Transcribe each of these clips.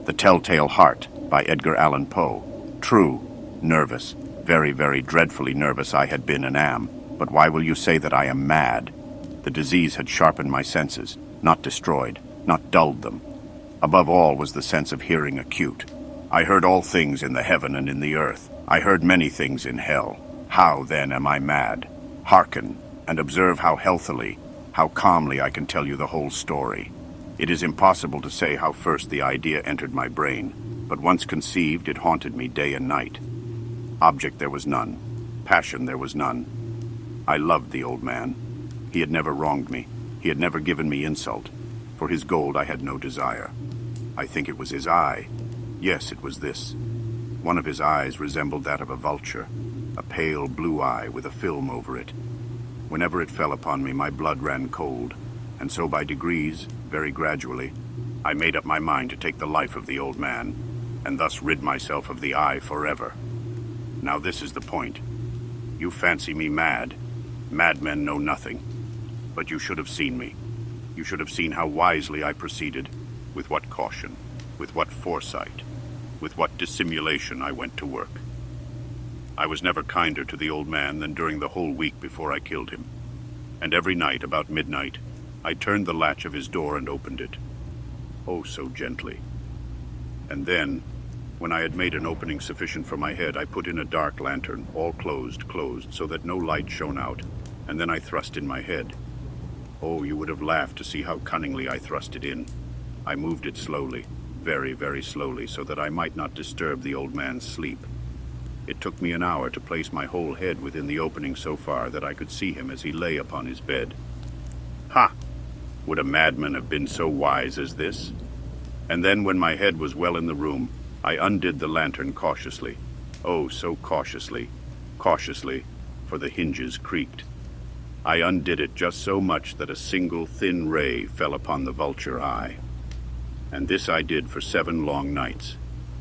The Telltale Heart by Edgar Allan Poe. True, nervous, very, very dreadfully nervous I had been and am, but why will you say that I am mad? The disease had sharpened my senses, not destroyed, not dulled them. Above all was the sense of hearing acute. I heard all things in the heaven and in the earth. I heard many things in hell. How, then, am I mad? Hearken, and observe how healthily, how calmly I can tell you the whole story. It is impossible to say how first the idea entered my brain, but once conceived, it haunted me day and night. Object there was none. Passion there was none. I loved the old man. He had never wronged me. He had never given me insult. For his gold I had no desire. I think it was his eye. Yes, it was this. One of his eyes resembled that of a vulture, a pale blue eye with a film over it. Whenever it fell upon me, my blood ran cold, and so by degrees, very gradually, I made up my mind to take the life of the old man, and thus rid myself of the eye forever. Now this is the point. You fancy me mad. Madmen know nothing. But you should have seen me. You should have seen how wisely I proceeded, with what caution, with what foresight, with what dissimulation I went to work. I was never kinder to the old man than during the whole week before I killed him. And every night, about midnight, I turned the latch of his door and opened it. Oh, so gently. And then, when I had made an opening sufficient for my head, I put in a dark lantern, all closed, so that no light shone out, and then I thrust in my head. Oh, you would have laughed to see how cunningly I thrust it in. I moved it slowly, very, very slowly, so that I might not disturb the old man's sleep. It took me an hour to place my whole head within the opening so far that I could see him as he lay upon his bed. Ha! Would a madman have been so wise as this? And then, when my head was well in the room, I undid the lantern cautiously. Oh, so cautiously, for the hinges creaked. I undid it just so much that a single thin ray fell upon the vulture eye. And this I did for 7 long nights,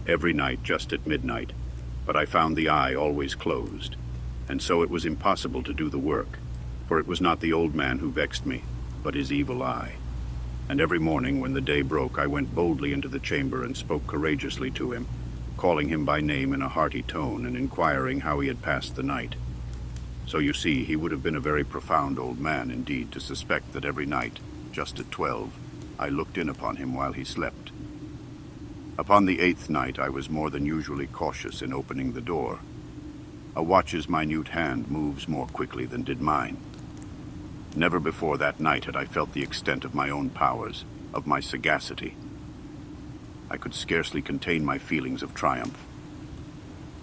every night just at midnight. But I found the eye always closed, and so it was impossible to do the work, for it was not the old man who vexed me, but his evil eye. And every morning when the day broke, I went boldly into the chamber and spoke courageously to him, calling him by name in a hearty tone and inquiring how he had passed the night. So you see, he would have been a very profound old man indeed to suspect that every night, just at 12, I looked in upon him while he slept. Upon the 8th night, I was more than usually cautious in opening the door. A watch's minute hand moves more quickly than did mine. Never before that night had I felt the extent of my own powers, of my sagacity. I could scarcely contain my feelings of triumph.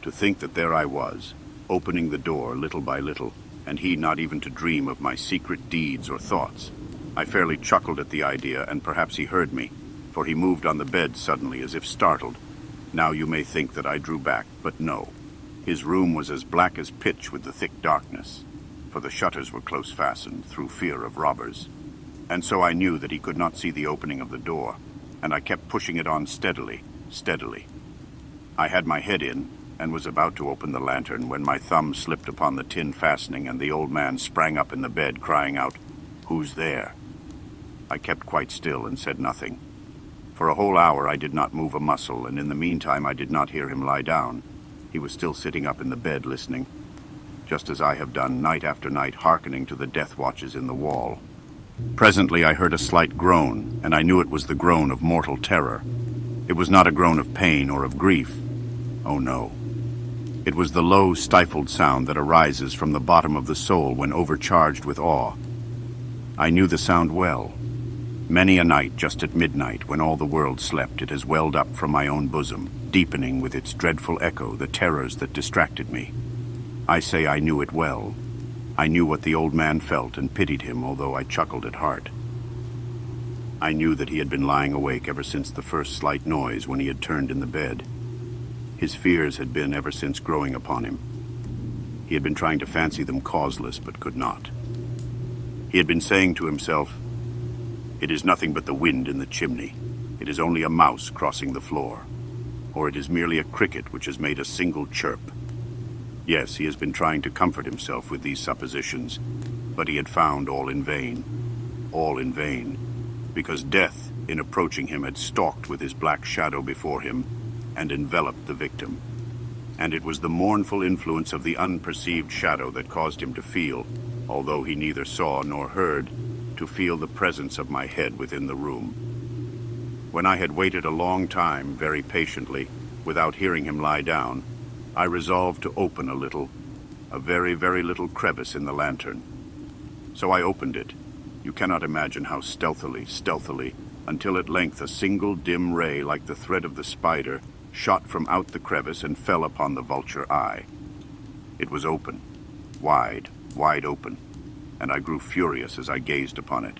To think that there I was, opening the door little by little, and he not even to dream of my secret deeds or thoughts. I fairly chuckled at the idea, and perhaps he heard me, for he moved on the bed suddenly as if startled. Now you may think that I drew back, but no. His room was as black as pitch with the thick darkness, for the shutters were close fastened through fear of robbers. And so I knew that he could not see the opening of the door, and I kept pushing it on steadily. I had my head in, and was about to open the lantern when my thumb slipped upon the tin fastening, and the old man sprang up in the bed, crying out, "Who's there?" I kept quite still and said nothing. For a whole hour I did not move a muscle, and in the meantime I did not hear him lie down. He was still sitting up in the bed listening, just as I have done night after night, hearkening to the death watches in the wall. Presently I heard a slight groan, and I knew it was the groan of mortal terror. It was not a groan of pain or of grief. Oh no. It was the low, stifled sound that arises from the bottom of the soul when overcharged with awe. I knew the sound well. Many a night, just at midnight, when all the world slept, it has welled up from my own bosom, deepening with its dreadful echo the terrors that distracted me. I say I knew it well. I knew what the old man felt and pitied him, although I chuckled at heart. I knew that he had been lying awake ever since the first slight noise when he had turned in the bed. His fears had been ever since growing upon him. He had been trying to fancy them causeless, but could not. He had been saying to himself, "It is nothing but the wind in the chimney. It is only a mouse crossing the floor. Or it is merely a cricket which has made a single chirp." Yes, he has been trying to comfort himself with these suppositions, but he had found all in vain, because death in approaching him, had stalked with his black shadow before him and enveloped the victim. And it was the mournful influence of the unperceived shadow that caused him to feel, although he neither saw nor heard, to feel the presence of my head within the room. When I had waited a long time, very patiently, without hearing him lie down, I resolved to open a very, very little crevice in the lantern. So I opened it. You cannot imagine how stealthily, until at length a single dim ray, like the thread of the spider, shot from out the crevice and fell upon the vulture eye. It was open, wide open, and I grew furious as I gazed upon it.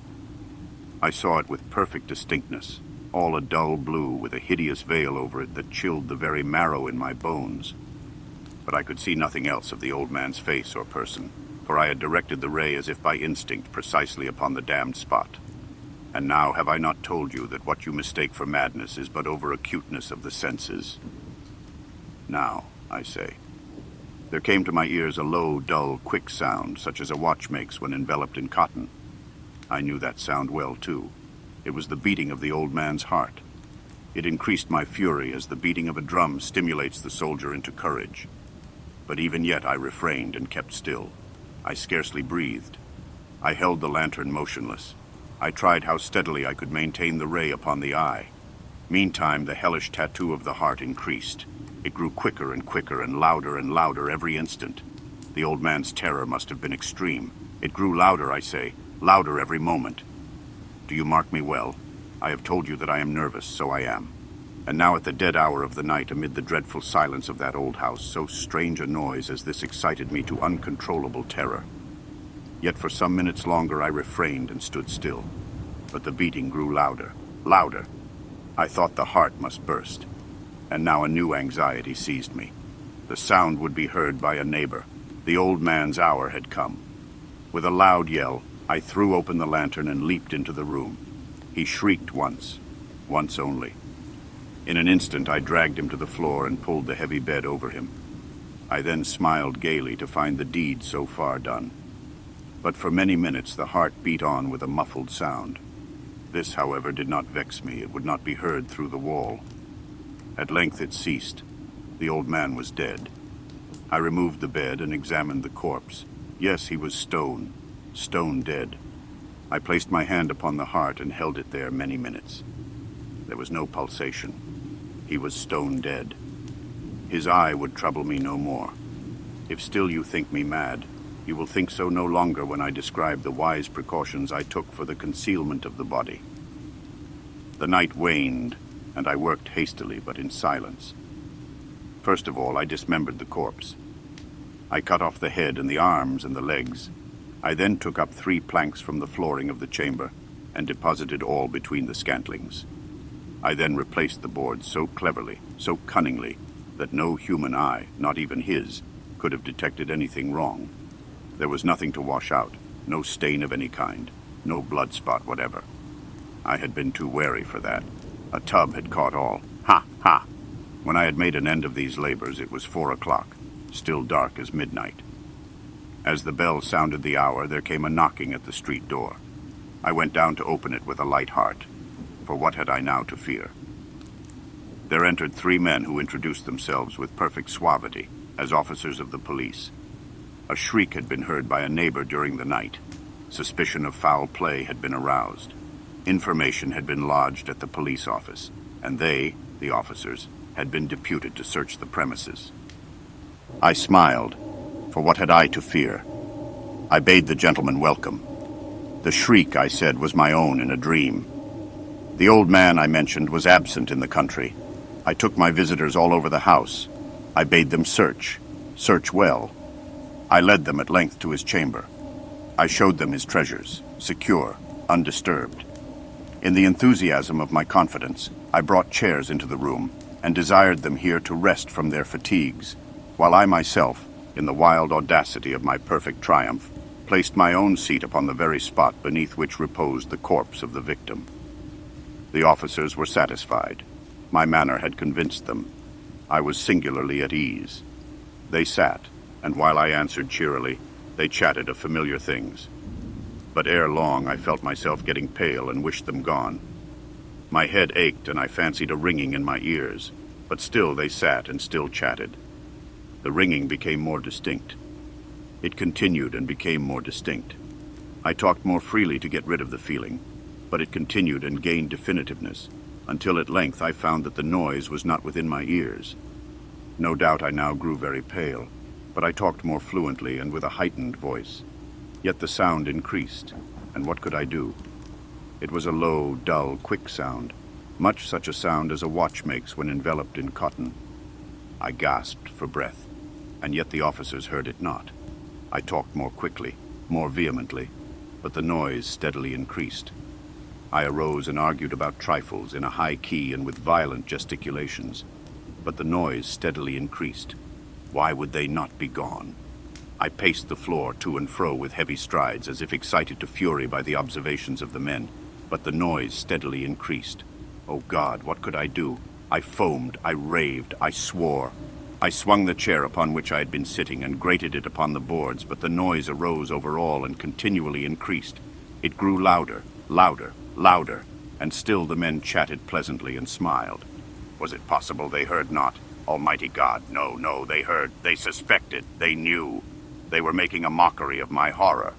I saw it with perfect distinctness, all a dull blue with a hideous veil over it that chilled the very marrow in my bones. But I could see nothing else of the old man's face or person, for I had directed the ray as if by instinct precisely upon the damned spot. And now have I not told you that what you mistake for madness is but over-acuteness of the senses? Now, I say. There came to my ears a low, dull, quick sound, such as a watch makes when enveloped in cotton. I knew that sound well, too. It was the beating of the old man's heart. It increased my fury as the beating of a drum stimulates the soldier into courage. But even yet I refrained and kept still. I scarcely breathed. I held the lantern motionless. I tried how steadily I could maintain the ray upon the eye. Meantime, the hellish tattoo of the heart increased. It grew quicker and louder every instant. The old man's terror must have been extreme. It grew louder, I say, louder every moment. Do you mark me well? I have told you that I am nervous, so I am. And now at the dead hour of the night, amid the dreadful silence of that old house, so strange a noise as this excited me to uncontrollable terror. Yet for some minutes longer I refrained and stood still. But the beating grew louder. I thought the heart must burst. And now a new anxiety seized me. The sound would be heard by a neighbor. The old man's hour had come. With a loud yell, I threw open the lantern and leaped into the room. He shrieked once only. In an instant I dragged him to the floor and pulled the heavy bed over him. I then smiled gaily to find the deed so far done. But for many minutes the heart beat on with a muffled sound. This, however, did not vex me. It would not be heard through the wall. At length it ceased. The old man was dead. I removed the bed and examined the corpse. Yes, he was stone dead. I placed my hand upon the heart and held it there many minutes. There was no pulsation. He was stone dead. His eye would trouble me no more. If still you think me mad, you will think so no longer when I describe the wise precautions I took for the concealment of the body. The night waned, and I worked hastily but in silence. First of all, I dismembered the corpse. I cut off the head and the arms and the legs. I then took up 3 planks from the flooring of the chamber and deposited all between the scantlings. I then replaced the boards so cleverly, so cunningly, that no human eye, not even his, could have detected anything wrong. There was nothing to wash out, no stain of any kind, no blood spot whatever. I had been too wary for that. A tub had caught all. Ha! Ha! When I had made an end of these labors, it was 4 o'clock, still dark as midnight. As the bell sounded the hour, there came a knocking at the street door. I went down to open it with a light heart, for what had I now to fear? There entered 3 men who introduced themselves with perfect suavity as officers of the police. A shriek had been heard by a neighbor during the night. Suspicion of foul play had been aroused. Information had been lodged at the police office, and they, the officers, had been deputed to search the premises. I smiled, for what had I to fear? I bade the gentleman welcome. The shriek, I said, was my own in a dream. The old man, I mentioned, was absent in the country. I took my visitors all over the house. I bade them search well. I led them at length to his chamber. I showed them his treasures, secure, undisturbed. In the enthusiasm of my confidence, I brought chairs into the room and desired them here to rest from their fatigues, while I myself, in the wild audacity of my perfect triumph, placed my own seat upon the very spot beneath which reposed the corpse of the victim. The officers were satisfied. My manner had convinced them. I was singularly at ease. They sat, and while I answered cheerily, they chatted of familiar things. But ere long I felt myself getting pale and wished them gone. My head ached, and I fancied a ringing in my ears, but still they sat and still chatted. The ringing became more distinct. It continued and became more distinct. I talked more freely to get rid of the feeling, but it continued and gained definitiveness, until at length I found that the noise was not within my ears. No doubt I now grew very pale, but I talked more fluently and with a heightened voice. Yet the sound increased, and what could I do? It was a low, dull, quick sound, much such a sound as a watch makes when enveloped in cotton. I gasped for breath, and yet the officers heard it not. I talked more quickly, more vehemently, but the noise steadily increased. I arose and argued about trifles in a high key and with violent gesticulations, but the noise steadily increased. Why would they not be gone? I paced the floor to and fro with heavy strides, as if excited to fury by the observations of the men, but the noise steadily increased. Oh God, what could I do? I foamed, I raved, I swore. I swung the chair upon which I had been sitting and grated it upon the boards, but the noise arose over all and continually increased. It grew louder, louder, louder, and still the men chatted pleasantly and smiled. Was it possible they heard not? Almighty God, no, no, they heard, they suspected, they knew. They were making a mockery of my horror.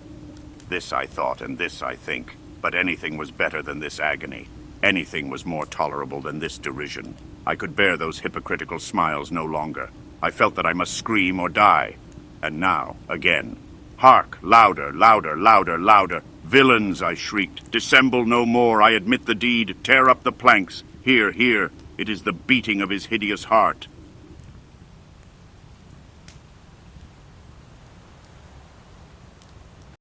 This I thought, and this I think, but anything was better than this agony. Anything was more tolerable than this derision. I could bear those hypocritical smiles no longer. I felt that I must scream or die. And now, again. Hark! Louder, louder, louder, louder! Villains, I shrieked. Dissemble no more. I admit the deed. Tear up the planks. Here, here. It is the beating of his hideous heart.